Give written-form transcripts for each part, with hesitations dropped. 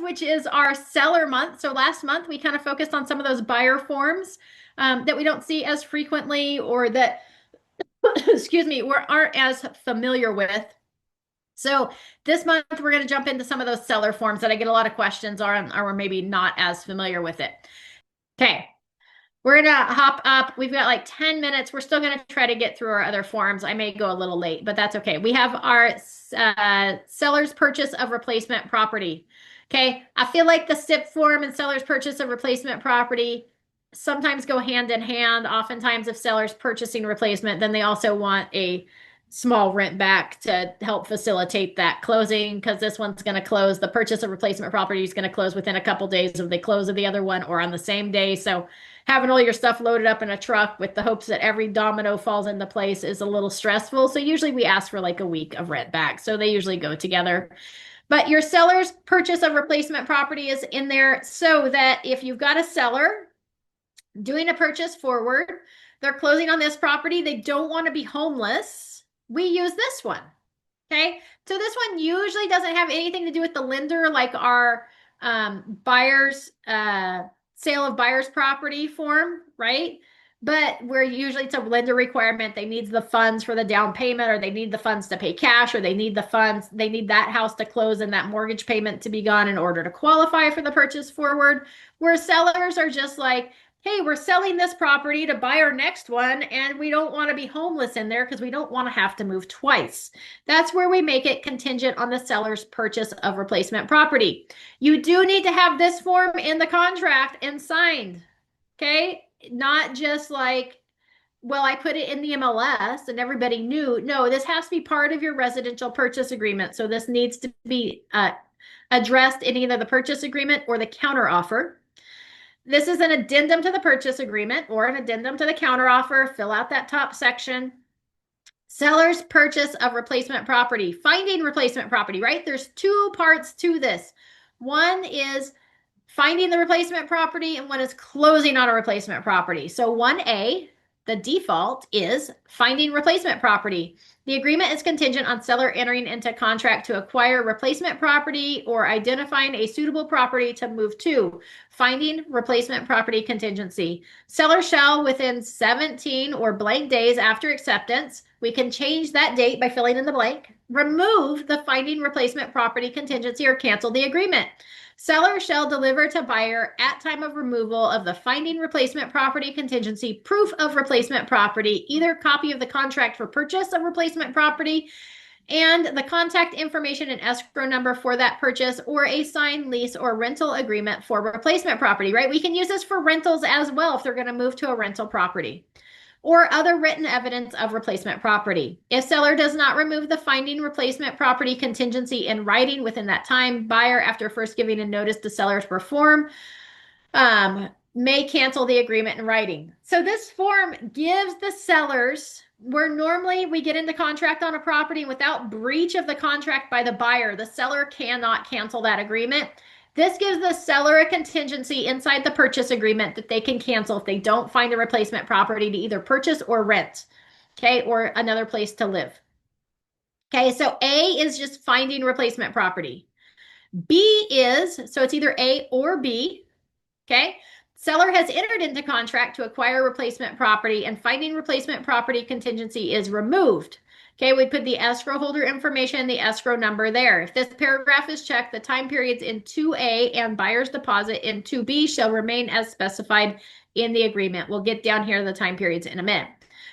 which is our seller month. So last month we kind of focused on some of those buyer forms that we don't see as frequently or that, excuse me, we aren't as familiar with. So this month we're going to jump into some of those seller forms that I get a lot of questions on, or maybe not as familiar with it. Okay. We're gonna hop up. We've got like 10 minutes. We're still gonna try to get through our other forms. I may go a little late, but that's okay. We have our seller's purchase of replacement property. Okay. I feel like the SIP form and seller's purchase of replacement property sometimes go hand in hand. Oftentimes, if seller's purchasing replacement, then they also want a small rent back to help facilitate that closing because this one's going to close. The purchase of replacement property is going to close within a couple days of the close of the other one or on the same day. So having all your stuff loaded up in a truck with the hopes that every domino falls into place is a little stressful. So usually we ask for like a week of rent back. So they usually go together. But your seller's purchase of replacement property is in there so that if you've got a seller doing a purchase forward, they're closing on this property, they don't want to be homeless, we use this one. Okay. So this one usually doesn't have anything to do with the lender, like our buyer's sale of buyer's property form, right? But where usually it's a lender requirement. They need the funds for the down payment, or they need the funds to pay cash, or they need the funds, they need that house to close and that mortgage payment to be gone in order to qualify for the purchase forward. Where sellers are just like, hey, we're selling this property to buy our next one, and we don't want to be homeless in there because we don't want to have to move twice. That's where we make it contingent on the seller's purchase of replacement property. You do need to have this form in the contract and signed, okay? Not just like, well, I put it in the MLS and everybody knew. No, this has to be part of your residential purchase agreement. So this needs to be addressed in either the purchase agreement or the counteroffer. This is an addendum to the purchase agreement or an addendum to the counteroffer. Fill out that top section. Seller's purchase of replacement property. Finding replacement property, right? There's two parts to this. One is finding the replacement property and one is closing on a replacement property. So 1A, the default is finding replacement property. The agreement is contingent on seller entering into contract to acquire replacement property or identifying a suitable property to move to. Finding replacement property contingency. Seller shall, within 17 or blank days after acceptance, we can change that date by filling in the blank, remove the finding replacement property contingency or cancel the agreement. Seller shall deliver to buyer at time of removal of the finding replacement property contingency proof of replacement property, either copy of the contract for purchase of replacement property and the contact information and escrow number for that purchase, or a signed lease or rental agreement for replacement property, right? We can use this for rentals as well if they're going to move to a rental property. Or other written evidence of replacement property. If seller does not remove the finding replacement property contingency in writing within that time, buyer, after first giving a notice to seller to perform, may cancel the agreement in writing. So this form gives the sellers, where normally we get into contract on a property without breach of the contract by the buyer, the seller cannot cancel that agreement. This gives the seller a contingency inside the purchase agreement that they can cancel if they don't find a replacement property to either purchase or rent, okay, or another place to live. Okay, so A is just finding replacement property. B is, so it's either A or B, okay? Seller has entered into contract to acquire replacement property and finding replacement property contingency is removed. Okay, we put the escrow holder information, the escrow number there. If this paragraph is checked, the time periods in 2A and buyer's deposit in 2B shall remain as specified in the agreement. We'll get down here to the time periods in a minute.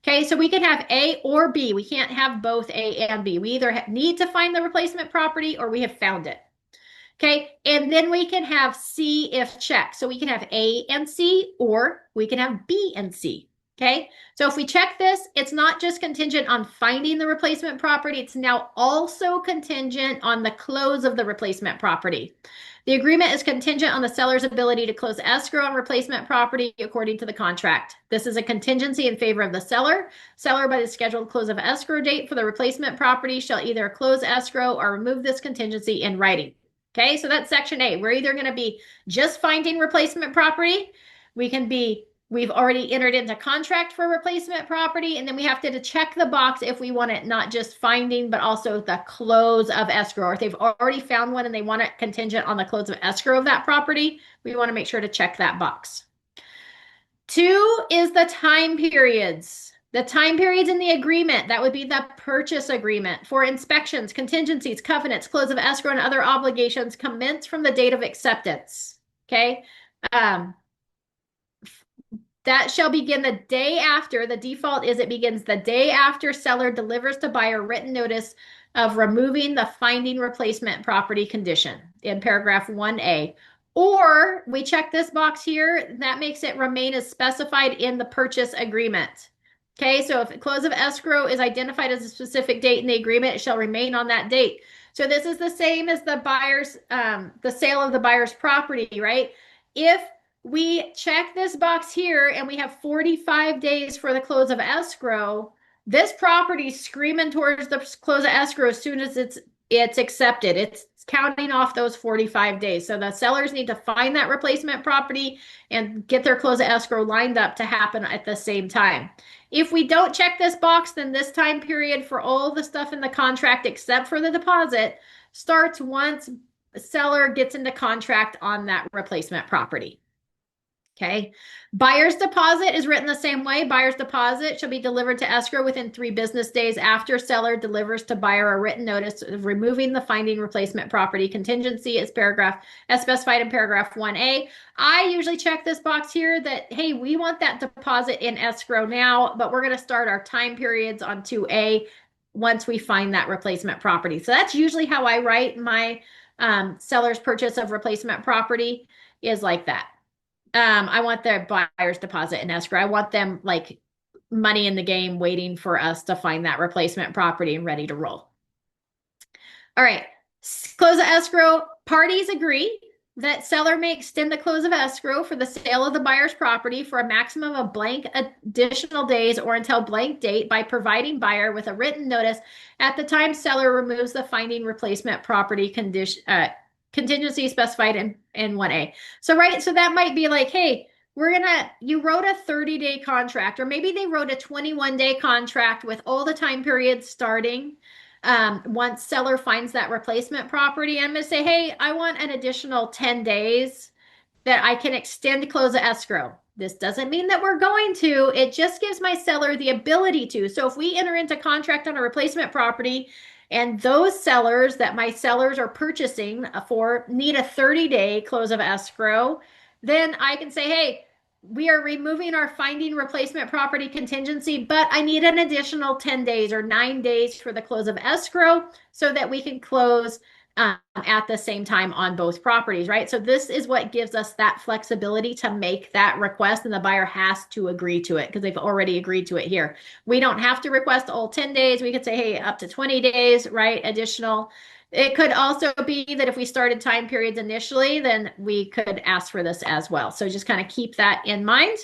Okay, so we can have A or B. We can't have both A and B. We either need to find the replacement property or we have found it. Okay, and then we can have C if checked. So we can have A and C, or we can have B and C. Okay, so if we check this, it's not just contingent on finding the replacement property, it's now also contingent on the close of the replacement property. The agreement is contingent on the seller's ability to close escrow on replacement property according to the contract. This is a contingency in favor of the seller. Seller, by the scheduled close of escrow date for the replacement property, shall either close escrow or remove this contingency in writing. Okay, so that's section A. We're either going to be just finding replacement property, we can be We've already entered into contract for replacement property, and then we have to check the box if we want it not just finding, but also the close of escrow. Or if they've already found one and they want it contingent on the close of escrow of that property, we want to make sure to check that box. 2 is the time periods. The time periods in the agreement, that would be the purchase agreement for inspections, contingencies, covenants, close of escrow, and other obligations commence from the date of acceptance. Okay. That shall begin the day after. The default is it begins the day after seller delivers to buyer written notice of removing the finding replacement property condition in paragraph 1A. Or we check this box here, that makes it remain as specified in the purchase agreement. Okay, so if close of escrow is identified as a specific date in the agreement, it shall remain on that date. So this is the same as the buyer's, the sale of the buyer's property, right? If we check this box here and we have 45 days for the close of escrow, this property's screaming towards the close of escrow as soon as it's accepted. It's counting off those 45 days. So the sellers need to find that replacement property and get their close of escrow lined up to happen at the same time. If we don't check this box, then this time period for all the stuff in the contract except for the deposit starts once the seller gets into contract on that replacement property. Okay. Buyer's deposit is written the same way. Buyer's deposit shall be delivered to escrow within 3 business days after seller delivers to buyer a written notice of removing the finding replacement property contingency as specified in paragraph 1A. I usually check this box here that, hey, we want that deposit in escrow now, but we're going to start our time periods on 2A once we find that replacement property. So that's usually how I write my seller's purchase of replacement property is like that. I want their buyer's deposit in escrow. I want them like money in the game waiting for us to find that replacement property and ready to roll. All right. Close of escrow. Parties agree that seller may extend the close of escrow for the sale of the buyer's property for a maximum of blank additional days or until blank date by providing buyer with a written notice at the time seller removes the finding replacement property contingency specified in 1A. So, right, so that might be like, hey, you wrote a 30-day contract, or maybe they wrote a 21-day contract with all the time periods starting once seller finds that replacement property. I'm going to say, hey, I want an additional 10 days that I can extend close of escrow. This doesn't mean that we're going to. It just gives my seller the ability to. So if we enter into contract on a replacement property and those sellers that my sellers are purchasing for need a 30-day close of escrow, then I can say, hey, we are removing our finding replacement property contingency, but I need an additional 10 days or 9 days for the close of escrow so that we can close at the same time on both properties, right? So this is what gives us that flexibility to make that request, and the buyer has to agree to it because they've already agreed to it here. We don't have to request all 10 days. We could say, hey, up to 20 days, right? Additional. It could also be that if we started time periods initially, then we could ask for this as well. So just kind of keep that in mind.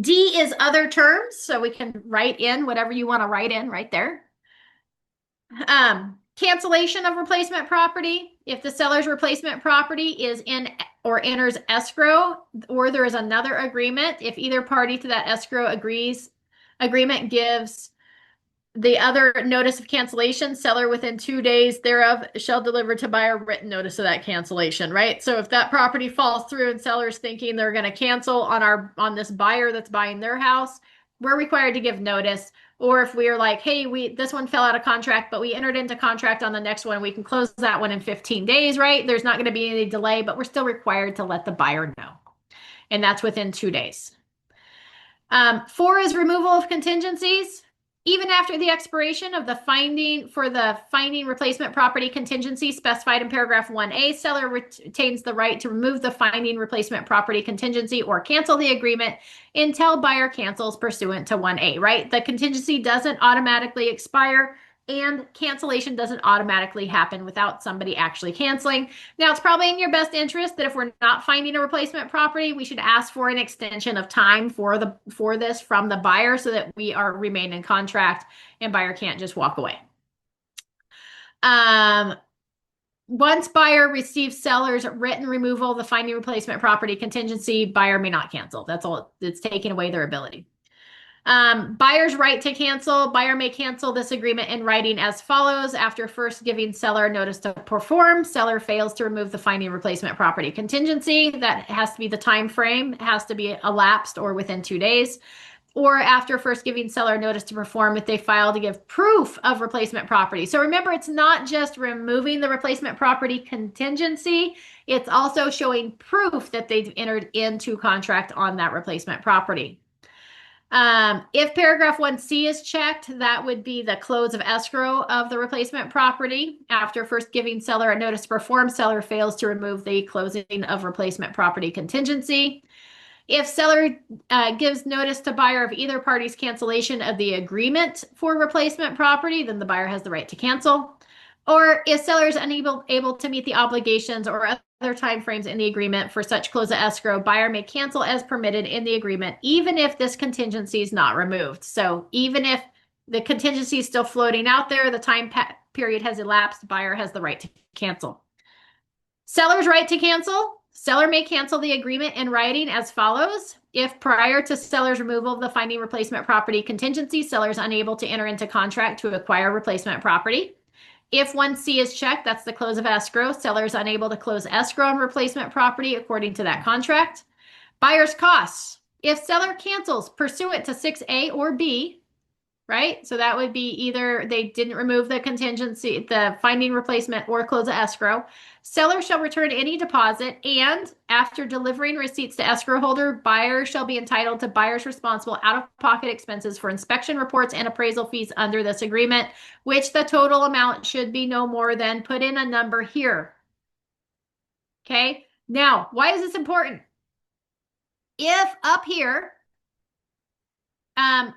D is other terms. So we can write in whatever you want to write in right there. Cancellation of replacement property. If the seller's replacement property is in or enters escrow, or there is another agreement, if either party to that escrow agreement gives the other notice of cancellation, seller within 2 days thereof shall deliver to buyer written notice of that cancellation, right? So if that property falls through and seller's thinking they're going to cancel on this buyer that's buying their house, we're required to give notice. Or if we are like, hey, this one fell out of contract, but we entered into contract on the next one, we can close that one in 15 days, right? There's not going to be any delay, but we're still required to let the buyer know. And that's within 2 days. 4 is removal of contingencies. Even after the expiration of the finding replacement property contingency specified in paragraph 1A, seller retains the right to remove the finding replacement property contingency or cancel the agreement until buyer cancels pursuant to 1A, right? The contingency doesn't automatically expire and cancellation doesn't automatically happen without somebody actually canceling. Now, it's probably in your best interest that if we're not finding a replacement property, we should ask for an extension of time for this from the buyer so that we remain in contract and buyer can't just walk away. once buyer receives seller's written removal of the finding replacement property contingency, buyer may not cancel. That's all. It's taking away their ability. Buyer's right to cancel. Buyer may cancel this agreement in writing as follows. After first giving seller notice to perform, seller fails to remove the finding replacement property contingency. That has to be the time frame. It has to be elapsed or within 2 days. Or after first giving seller notice to perform if they fail to give proof of replacement property. So remember, it's not just removing the replacement property contingency. It's also showing proof that they've entered into contract on that replacement property. If paragraph 1C is checked, that would be the close of escrow of the replacement property. After first giving seller a notice to perform, seller fails to remove the closing of replacement property contingency. If seller gives notice to buyer of either party's cancellation of the agreement for replacement property, then the buyer has the right to cancel. Or if seller is unable to meet the obligations or other timeframes in the agreement for such close of escrow, buyer may cancel as permitted in the agreement, even if this contingency is not removed. So even if the contingency is still floating out there, the time period has elapsed, buyer has the right to cancel. Seller's right to cancel. Seller may cancel the agreement in writing as follows. If prior to seller's removal of the finding replacement property contingency, seller is unable to enter into contract to acquire replacement property. If 1C is checked, that's the close of escrow. Seller is unable to close escrow on replacement property according to that contract. Buyer's costs. If seller cancels pursuant to 6A or B, right? So that would be either they didn't remove the contingency, the finding replacement, or close of escrow. Seller shall return any deposit, and after delivering receipts to escrow holder, buyer shall be entitled to buyer's responsible out-of-pocket expenses for inspection reports and appraisal fees under this agreement, which the total amount should be no more than, put in a number here. Okay, now, why is this important? If up here,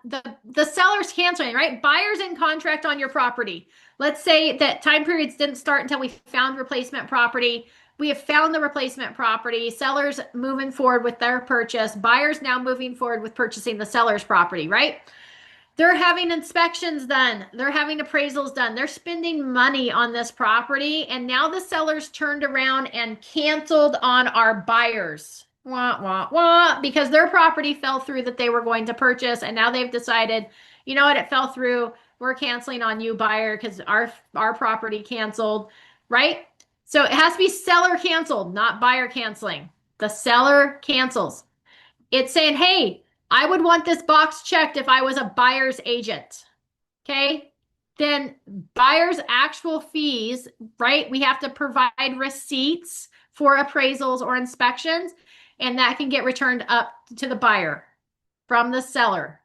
the seller's canceling, right? Buyer's in contract on your property. Let's say that time periods didn't start until we found replacement property. We have found the replacement property. Seller's moving forward with their purchase. Buyer's now moving forward with purchasing the seller's property, right? They're having inspections done. They're having appraisals done. They're spending money on this property. And now the seller's turned around and canceled on our buyers. Wah, wah, wah, because their property fell through that they were going to purchase. And now they've decided, you know what, it fell through. We're canceling on you, buyer, because our property canceled, right? So it has to be seller canceled, not buyer canceling. The seller cancels. It's saying, hey, I would want this box checked if I was a buyer's agent. Okay? Then buyer's actual fees, right? We have to provide receipts for appraisals or inspections, and that can get returned up to the buyer from the seller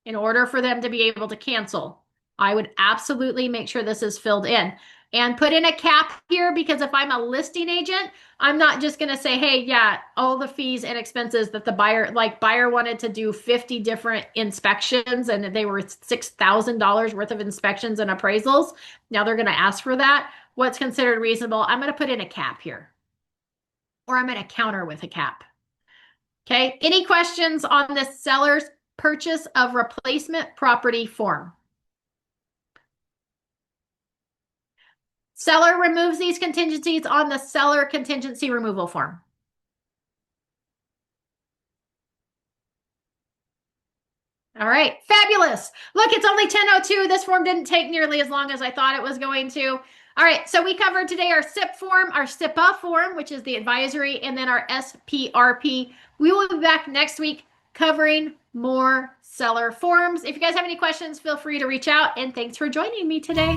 in order for them to be able to cancel. I would absolutely make sure this is filled in and put in a cap here, because if I'm a listing agent, I'm not just going to say, hey, yeah, all the fees and expenses that the buyer wanted to do 50 different inspections and they were $6,000 worth of inspections and appraisals. Now they're going to ask for that. What's considered reasonable? I'm going to put in a cap here, or I'm going to counter with a cap. Okay. Any questions on the seller's purchase of replacement property form? Seller removes these contingencies on the seller contingency removal form. All right, fabulous. Look, it's only 10:02. This form didn't take nearly as long as I thought it was going to. All right, so we covered today our SIP form, our SIPA form, which is the advisory, and then our SPRP. We will be back next week covering more seller forms. If you guys have any questions, feel free to reach out, and thanks for joining me today.